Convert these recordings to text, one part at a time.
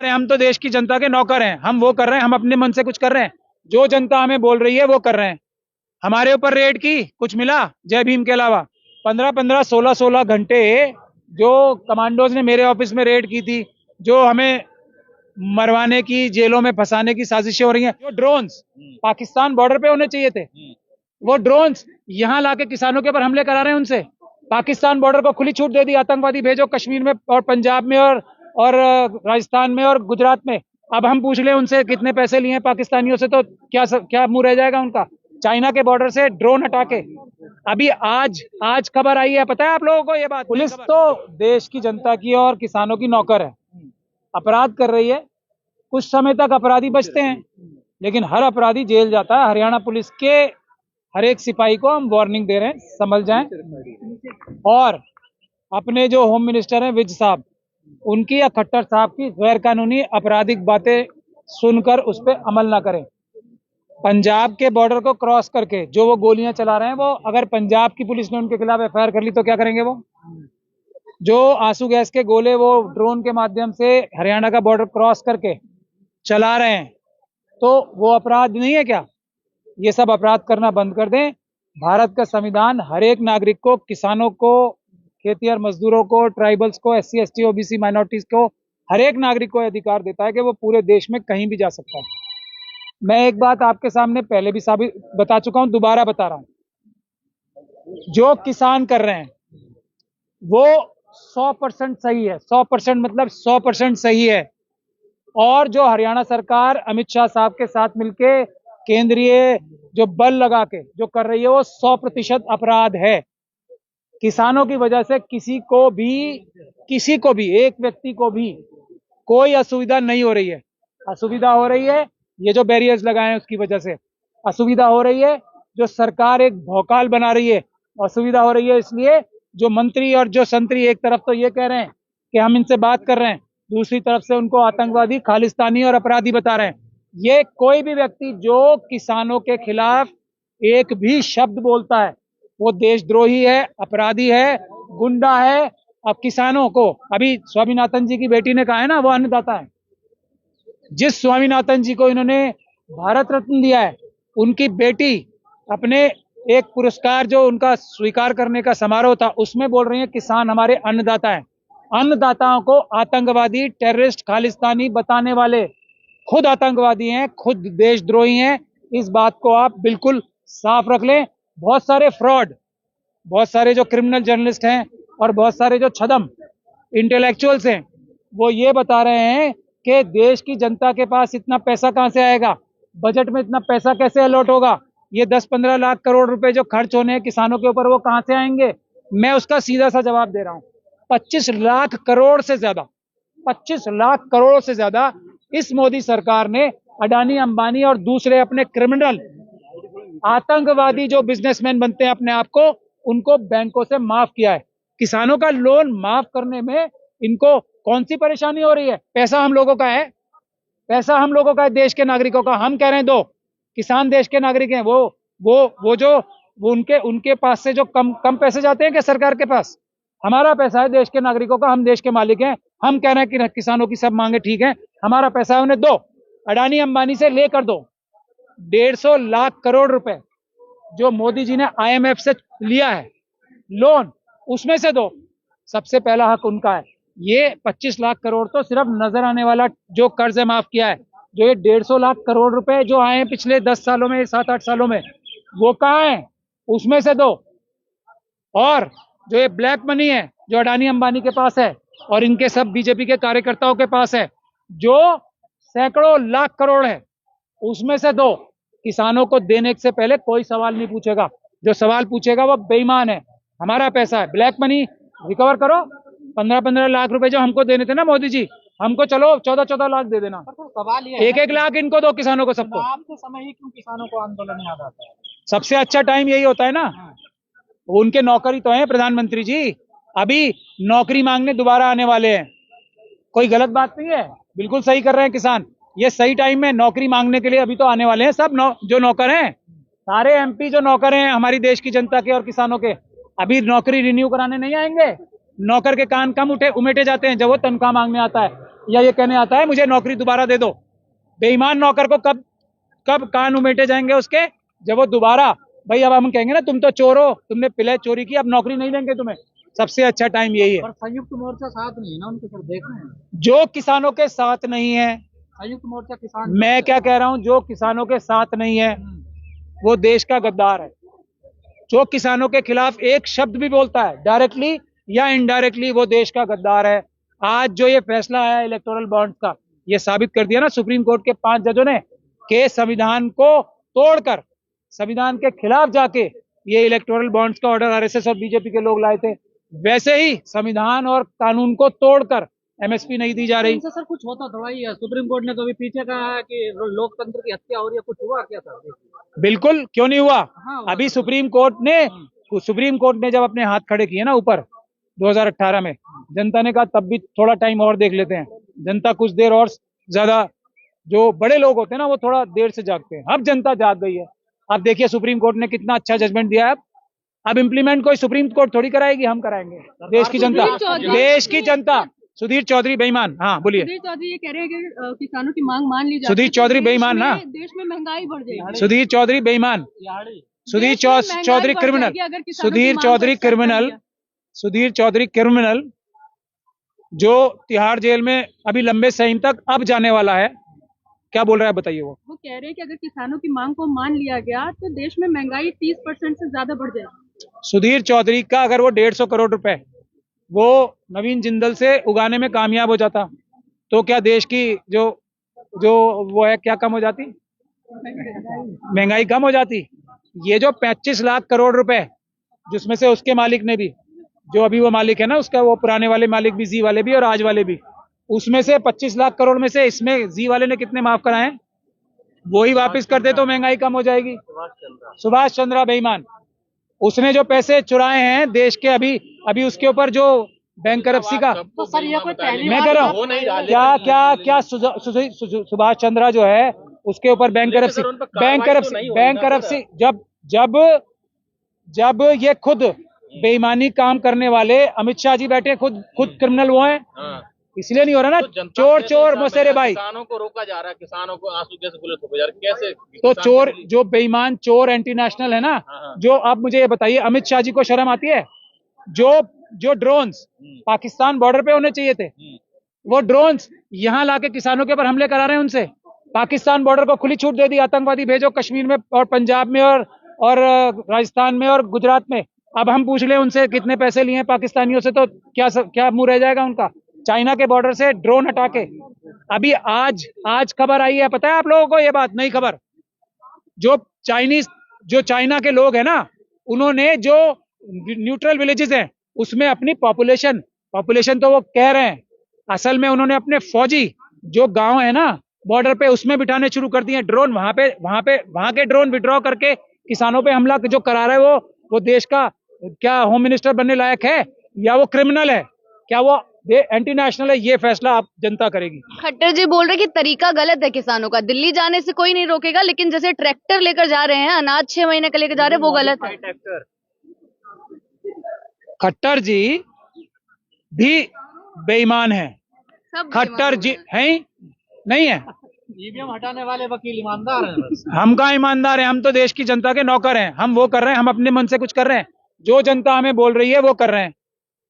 अरे हम तो देश की जनता के नौकर हैं, हम वो कर रहे हैं, हम अपने मन से कुछ कर रहे हैं। जो जनता हमें बोल रही है वो कर रहे हैं। हमारे ऊपर रेड की कुछ मिला जय भीम के अलावा? 15-15, 16-16 घंटे जो कमांडोज ने मेरे ऑफिस में रेड की थी, जो हमें मरवाने की, जेलों में फंसाने की साजिशें हो रही हैं। जो ड्रोन्स पाकिस्तान बॉर्डर पे होने चाहिए थे, वो ड्रोन्स यहाँ लाके किसानों के ऊपर हमले करा रहे हैं। उनसे पाकिस्तान बॉर्डर को खुली छूट दे दी, आतंकवादी भेजो कश्मीर में और पंजाब में और राजस्थान में और गुजरात में। अब हम पूछ लें उनसे कितने पैसे लिए हैं पाकिस्तानियों से, तो क्या मुंह रह जाएगा उनका? चाइना के बॉर्डर से ड्रोन हटा के अभी आज खबर आई है, पता है आप लोगों को ये बात? पुलिस तो देश की जनता की और किसानों की नौकर है, अपराध कर रही है। कुछ समय तक अपराधी बचते हैं, लेकिन हर अपराधी जेल जाता है। हरियाणा पुलिस के हर एक सिपाही को हम वार्निंग दे रहे हैं, संभल जाएं। और अपने जो होम मिनिस्टर हैं विज साहब, उनकी या खट्टर साहब की गैर कानूनी आपराधिक बातें सुनकर उस पर अमल ना करें। पंजाब के बॉर्डर को क्रॉस करके जो वो गोलियां चला रहे हैं, वो अगर पंजाब की पुलिस ने उनके खिलाफ एफआईआर कर ली तो क्या करेंगे वो? जो आंसू गैस के गोले वो ड्रोन के माध्यम से हरियाणा का बॉर्डर क्रॉस करके चला रहे हैं, तो वो अपराध नहीं है क्या? ये सब अपराध करना बंद कर दें। भारत का संविधान हर एक नागरिक को, किसानों को, खेतिहर मजदूरों को, ट्राइबल्स को, एससी एसटी ओबीसी माइनॉरिटीज को, हर एक नागरिक को अधिकार देता है कि वो पूरे देश में कहीं भी जा सकता है। मैं एक बात आपके सामने पहले भी साबित बता चुका हूं, दोबारा बता रहा हूं। जो किसान कर रहे हैं वो 100% सही है। 100% मतलब 100% सही है। और जो हरियाणा सरकार अमित शाह साहब के साथ मिलके केंद्रीय जो बल लगा के जो कर रही है, वो 100% अपराध है। किसानों की वजह से किसी को भी एक व्यक्ति को भी कोई असुविधा नहीं हो रही है। असुविधा हो रही है ये जो बैरियर्स लगाए हैं उसकी वजह से। असुविधा हो रही है जो सरकार एक भौकाल बना रही है। असुविधा हो रही है इसलिए जो मंत्री और जो संतरी एक तरफ तो ये कह रहे हैं कि हम इनसे बात कर रहे हैं, दूसरी तरफ से उनको आतंकवादी, खालिस्तानी और अपराधी बता रहे हैं। ये कोई भी व्यक्ति जो किसानों के खिलाफ एक भी शब्द बोलता है वो देशद्रोही है, अपराधी है, गुंडा है। अब किसानों को, अभी स्वामीनाथन जी की बेटी ने कहा है ना, वो अन्नदाता है। जिस स्वामीनाथन जी को इन्होंने भारत रत्न दिया है, उनकी बेटी अपने एक पुरस्कार जो उनका स्वीकार करने का समारोह था उसमें बोल रही है किसान हमारे अन्नदाता हैं। अन्नदाताओं को आतंकवादी, टेररिस्ट, खालिस्तानी बताने वाले खुद आतंकवादी हैं, खुद देशद्रोही हैं। इस बात को आप बिल्कुल साफ रख लें। बहुत सारे फ्रॉड, बहुत सारे जो क्रिमिनल जर्नलिस्ट हैं और बहुत सारे जो छदम इंटेलेक्चुअल्स हैं, वो ये बता रहे हैं कि देश की जनता के पास इतना पैसा कहां से आएगा, बजट में इतना पैसा कैसे अलॉट होगा, ये 10-15 लाख करोड़ रुपए जो खर्च होने हैं किसानों के ऊपर वो कहां से आएंगे? मैं उसका सीधा सा जवाब दे रहा हूं। 25 लाख करोड़ से ज्यादा, 25 लाख करोड़ से ज्यादा इस मोदी सरकार ने अडानी, अंबानी और दूसरे अपने क्रिमिनल आतंकवादी जो बिजनेसमैन बनते हैं अपने आप को, उनको बैंकों से माफ किया है। किसानों का लोन माफ करने में इनको कौन सी परेशानी हो रही है? पैसा हम लोगों का है, पैसा हम लोगों का है, देश के नागरिकों का। हम कह रहे हैं दो, किसान देश के नागरिक हैं। वो उनके पास से जो कम पैसे जाते हैं क्या सरकार के पास? हमारा पैसा है देश के नागरिकों का, हम देश के मालिक हैं। हम कह रहे हैं कि किसानों की सब मांगे ठीक है, हमारा पैसा है उन्हें दो। अडानी अंबानी से लेकर दो। 150 लाख करोड़ रुपए जो मोदी जी ने आईएमएफ से लिया है लोन, उसमें से दो। सबसे पहला हक उनका है। ये 25 लाख करोड़ तो सिर्फ नजर आने वाला जो कर्ज है माफ किया है। जो ये 150 लाख करोड़ रुपए जो आए हैं पिछले 10 सालों में, 7-8 सालों में, वो कहाँ है? उसमें से दो। और जो ये ब्लैक मनी है जो अडानी अंबानी के पास है और इनके सब बीजेपी के कार्यकर्ताओं के पास है, जो सैकड़ों लाख करोड़ है, उसमें से दो। किसानों को देने से पहले कोई सवाल नहीं पूछेगा। जो सवाल पूछेगा वो बेईमान है। हमारा पैसा है, ब्लैक मनी रिकवर करो। 15-15 लाख रुपए जो हमको देने थे ना मोदी जी, हमको चलो 14-14 लाख दे देना। तो सवाल ये 1-1 लाख इनको दो, किसानों को, सबको। आपके समय ही क्यों किसानों को आंदोलन याद आता है? सबसे अच्छा टाइम यही होता है ना। उनके नौकरी तो है प्रधानमंत्री जी, अभी नौकरी मांगने दोबारा आने वाले हैं। कोई गलत बात नहीं है, बिल्कुल सही कर रहे हैं किसान। ये सही टाइम में नौकरी मांगने के लिए अभी तो आने वाले हैं सब। जो नौकर हैं, सारे एमपी जो नौकर हैं हमारी देश की जनता के और किसानों के, अभी नौकरी रिन्यू कराने नहीं आएंगे। नौकर के कान कम उमेटे जाते हैं जब वो तनख्वाह मांगने आता है। या ये कहने आता है मुझे नौकरी दोबारा दे दो। बेईमान नौकर को कब कब कान उमेटे जाएंगे उसके, जब वो दोबारा, भाई अब हम कहेंगे ना तुम तो चोर हो, तुमने पिले चोरी की, अब नौकरी नहीं देंगे तुम्हें। सबसे अच्छा टाइम यही है। पर संयुक्त मोर्चा साथ नहीं है ना उनके, सर देख रहे हैं जो किसानों के साथ नहीं है, संयुक्त मोर्चा किसान। मैं क्या कह रहा हूं, जो किसानों के साथ नहीं है वो देश का गद्दार है। जो किसानों के खिलाफ एक शब्द भी बोलता है डायरेक्टली या इनडायरेक्टली, वो देश का गद्दार है। आज जो ये फैसला आया इलेक्टोरल बॉन्ड्स का, ये साबित कर दिया ना सुप्रीम कोर्ट के 5 जजों ने कि संविधान को तोड़कर, संविधान के खिलाफ जाके ये इलेक्टोरल बॉन्ड्स का ऑर्डर आरएसएस और बीजेपी के लोग लाए थे, वैसे ही संविधान और कानून को तोड़कर एमएसपी नहीं दी जा रही। इनसे सर कुछ होता थोड़ा ही है, सुप्रीम कोर्ट ने तो अभी पीछे कहा है कि लोकतंत्र की हत्या हो रही है, कुछ हुआ क्या सर? बिल्कुल क्यों नहीं हुआ। हाँ, अभी सुप्रीम कोर्ट ने जब अपने हाथ खड़े किए ना ऊपर 2018 में, जनता ने कहा तब भी थोड़ा टाइम और देख लेते हैं। जनता कुछ देर और ज्यादा, जो बड़े लोग होते हैं ना वो थोड़ा देर से जागते हैं। अब जनता जाग गई है। अब देखिए सुप्रीम कोर्ट ने कितना अच्छा जजमेंट दिया है। अब इम्प्लीमेंट कोई सुप्रीम कोर्ट थोड़ी कराएगी, हम कराएंगे। देश की जनता, देश की जनता। सुधीर चौधरी बेईमान, हाँ बोलिए। सुधीर चौधरी ये कह रहे हैं कि किसानों की मांग मान ली जाए। सुधीर चौधरी बेईमान ना, देश में महंगाई बढ़ जाएगी। सुधीर चौधरी बेईमान, Sudhir Chaudhary criminal, Sudhir Chaudhary criminal, Sudhir Chaudhary criminal जो तिहाड़ जेल में अभी लंबे समय तक अब जाने वाला है। क्या बोल रहा है बताइए। वो कह रहे हैं कि अगर किसानों की मांग को मान लिया गया तो देश में महंगाई 30% से ज्यादा बढ़ जाएगी। सुधीर चौधरी का अगर वो 150 करोड़ रुपए वो नवीन जिंदल से उगाने में कामयाब हो जाता तो क्या देश की जो जो वो है क्या कम हो जाती, महंगाई कम हो जाती। ये जो 25 लाख करोड़ रुपए, जिसमें से उसके मालिक ने भी, जो अभी वो मालिक है ना उसका, वो पुराने वाले मालिक भी, जी वाले भी और आज वाले भी, उसमें से 25 लाख करोड़ में से इसमें जी वाले ने कितने माफ कराए, वो ही वापस कर दे तो महंगाई कम हो जाएगी। सुभाष चंद्रा बेईमान, उसने जो पैसे चुराए हैं देश के, अभी उसके ऊपर जो बैंक करप्सी का, तो सर ये कोई पहली मैं कह रहा हूँ क्या सुभाष चंद्रा जो है उसके ऊपर बैंक करप्सी जब ये खुद बेईमानी काम करने वाले अमित शाह जी बैठे, खुद क्रिमिनल वो हैं, इसलिए नहीं हो रहा ना। तो चोर मोसेरे भाई, किसानों को रोका जा रहा है, किसानों को आंसू कैसे पुलिस रोका जा रहा है, कैसे? तो चोर जो बेईमान चोर एंटी नेशनल है ना, जो अब मुझे ये बताइए अमित शाह जी को शर्म आती है? जो ड्रोन्स पाकिस्तान बॉर्डर पे होने चाहिए थे, वो ड्रोन्स यहाँ लाके किसानों के ऊपर हमले करा रहे हैं। उनसे पाकिस्तान बॉर्डर को खुली छूट दे दी, आतंकवादी भेजो कश्मीर में और पंजाब में और राजस्थान में और गुजरात में। अब हम पूछ ले उनसे कितने पैसे लिए पाकिस्तानियों से, तो क्या मुंह रह जाएगा उनका। चाइना के बॉर्डर से ड्रोन हटा के, अभी आज खबर आई है, पता है आप लोगों को ये बात? नहीं खबर। जो चाइना के लोग हैं ना, उन्होंने जो न्यूट्रल विलेजेस हैं उसमें अपनी पॉपुलेशन तो वो कह रहे हैं, असल में उन्होंने अपने फौजी जो गांव है ना बॉर्डर पे, उसमें बिठाने शुरू कर दिए ड्रोन। वहां के ड्रोन विड्रॉ करके किसानों पे हमला जो करा रहे हैं, वो देश का क्या होम मिनिस्टर बनने लायक है, या वो क्रिमिनल है, क्या वो एंटी नेशनल है? ये फैसला आप जनता करेगी। खट्टर जी बोल रहे कि तरीका गलत है किसानों का, दिल्ली जाने से कोई नहीं रोकेगा, लेकिन जैसे ट्रैक्टर लेकर जा रहे हैं, अनाज 6 महीने का लेकर जा रहे हैं, वो गलत है। खट्टर जी भी बेईमान है। खट्टर जी है नहीं है? ईवीएम हटाने वाले वकील ईमानदार हैं बस। हम कहाँ ईमानदार हैं? हम तो देश की जनता के नौकर हैं। हम वो कर रहे हैं, हम अपने मन से कुछ कर रहे हैं। जो जनता हमें बोल रही है वो कर रहे हैं।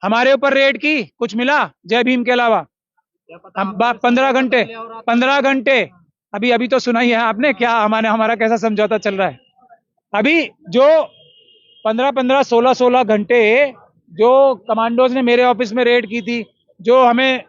हमारे ऊपर रेड की, कुछ मिला जय भीम के अलावा? हम 15 घंटे अभी तो सुना ही है आपने क्या हमारा कैसा समझौता चल रहा है। अभी जो 15 16 घंटे जो कमांडोज ने मेरे ऑफिस में रेड की थी, जो हमें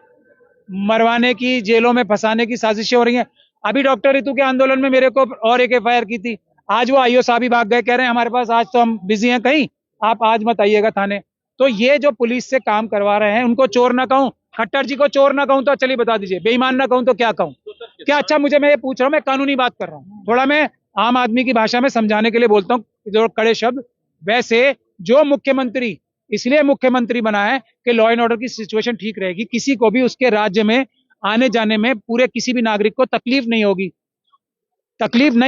मरवाने की, जेलों में फंसाने की साजिशें हो रही हैं। अभी डॉक्टर रितु के आंदोलन में मेरे को और एक एफआईआर की थी। आज वो आईओ साहब ही भाग गए, कह रहे हैं हमारे पास आज तो हम बिजी हैं कहीं, आप आज मत आइएगा थाने। तो ये जो पुलिस से काम करवा रहे हैं, उनको चोर ना कहूं, खट्टर जी को चोर ना कहूं तो चलिए बता दीजिए, बेईमान ना कहूं तो क्या कहूं? क्या अच्छा मैं ये पूछ रहा हूं, मैं कानूनी बात कर रहा हूं, थोड़ा मैं आम आदमी की भाषा में समझाने के लिए बोलता हूं, जो कड़े शब्द। वैसे जो मुख्यमंत्री इसलिए मुख्यमंत्री बना है कि लॉ एंड ऑर्डर की सिचुएशन ठीक रहेगी, किसी को भी उसके राज्य में आने जाने में, पूरे किसी भी नागरिक को तकलीफ नहीं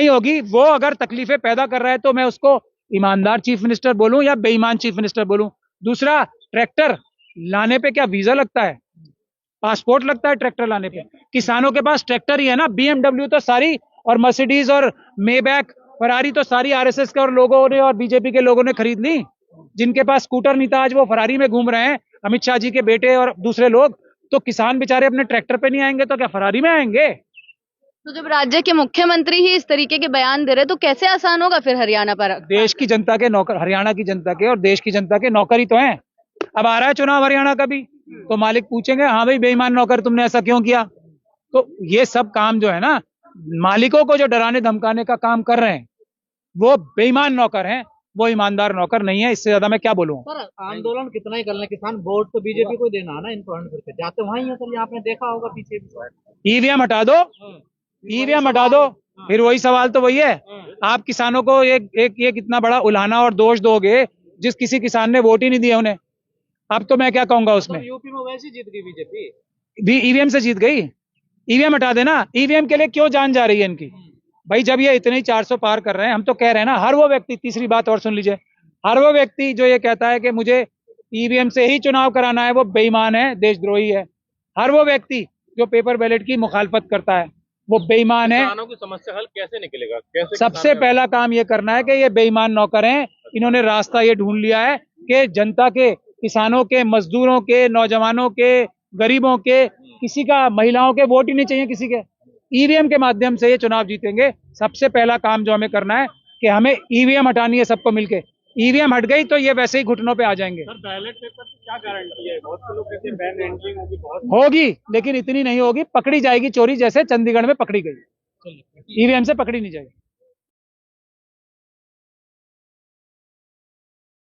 होगी। वो अगर तकलीफें पैदा कर रहा है तो मैं उसको ईमानदार चीफ मिनिस्टर बोलूं या बेईमान चीफ मिनिस्टर बोलूं? दूसरा, ट्रैक्टर लाने पे क्या वीजा लगता है? पासपोर्ट लगता है ट्रैक्टर लाने पे। किसानों के पास ट्रैक्टर ही है ना, BMW तो सारी, और मर्सिडीज और मेबैक फरारी तो सारी आरएसएस के और लोगों ने और बीजेपी के लोगों ने खरीद ली। जिनके पास स्कूटर नहीं था आज वो फरारी में घूम रहे हैं, अमित शाह जी के बेटे और दूसरे लोग। तो किसान बेचारे अपने ट्रैक्टर पे नहीं आएंगे तो क्या फरारी में आएंगे? तो जब राज्य के मुख्यमंत्री ही इस तरीके के बयान दे रहे तो कैसे आसान होगा फिर हरियाणा पर? देश की जनता के नौकर, हरियाणा की जनता के और देश की जनता के नौकर ही तो हैं। अब आ रहा है चुनाव हरियाणा का भी, तो मालिक पूछेंगे हाँ भाई बेईमान नौकर तुमने ऐसा क्यों किया। तो ये सब काम जो है ना, मालिकों को जो डराने धमकाने का काम कर रहे हैं वो बेईमान नौकर हैं, वो ईमानदार नौकर नहीं है। इससे ज्यादा मैं क्या बोलूं। सर आंदोलन कितना ही कर लें, किसान वोट तो बीजेपी को देना है ना, इनको हंड करके जाते वहीं है। सर आपने देखा होगा पीछे भी ईवीएम हटा दो, ईवीएम हटा दो, फिर वही सवाल तो वही है। आप किसानों को एक इतना बड़ा उल्हाना और दोष दोगे जिस किसी किसान ने वोट ही नहीं दिया उन्हें। अब तो मैं क्या कहूंगा उसमें। यूपी में वैसे जीत गई बीजेपी, भी ईवीएम से जीत गई। ईवीएम हटा देना। ईवीएम के लिए क्यों जान जा रही है इनकी भाई? जब ये इतने ही 400 पार कर रहे हैं, हम तो कह रहे हैं ना, हर वो व्यक्ति, तीसरी बात और सुन लीजिए, हर वो व्यक्ति जो ये कहता है कि मुझे ईवीएम से ही चुनाव कराना है वो बेईमान है, देशद्रोही है। हर वो व्यक्ति जो पेपर बैलेट की मुखालफत करता है वो बेईमान है। किसानों की समस्या हल कैसे निकलेगा? कैसे सबसे पहला काम ये करना है कि ये बेईमान नौकर हैं, इन्होंने रास्ता ये ढूंढ लिया है कि जनता के, किसानों के, मजदूरों के, नौजवानों के, गरीबों के, किसी का, महिलाओं के वोट ही नहीं चाहिए किसी के। ईवीएम के माध्यम से ये चुनाव जीतेंगे। सबसे पहला काम जो हमें करना है कि हमें ईवीएम हटानी है सबको मिलके। ईवीएम हट गई तो ये वैसे ही घुटनों पे आ जाएंगे। सर बैलेट पेपर की क्या गारंटी है? बहुत से लोग कहते हैं बैन एंट्री होगी, बहुत होगी लेकिन इतनी नहीं होगी, पकड़ी जाएगी चोरी, जैसे चंडीगढ़ में पकड़ी गई। ईवीएम से पकड़ी नहीं जाएगी।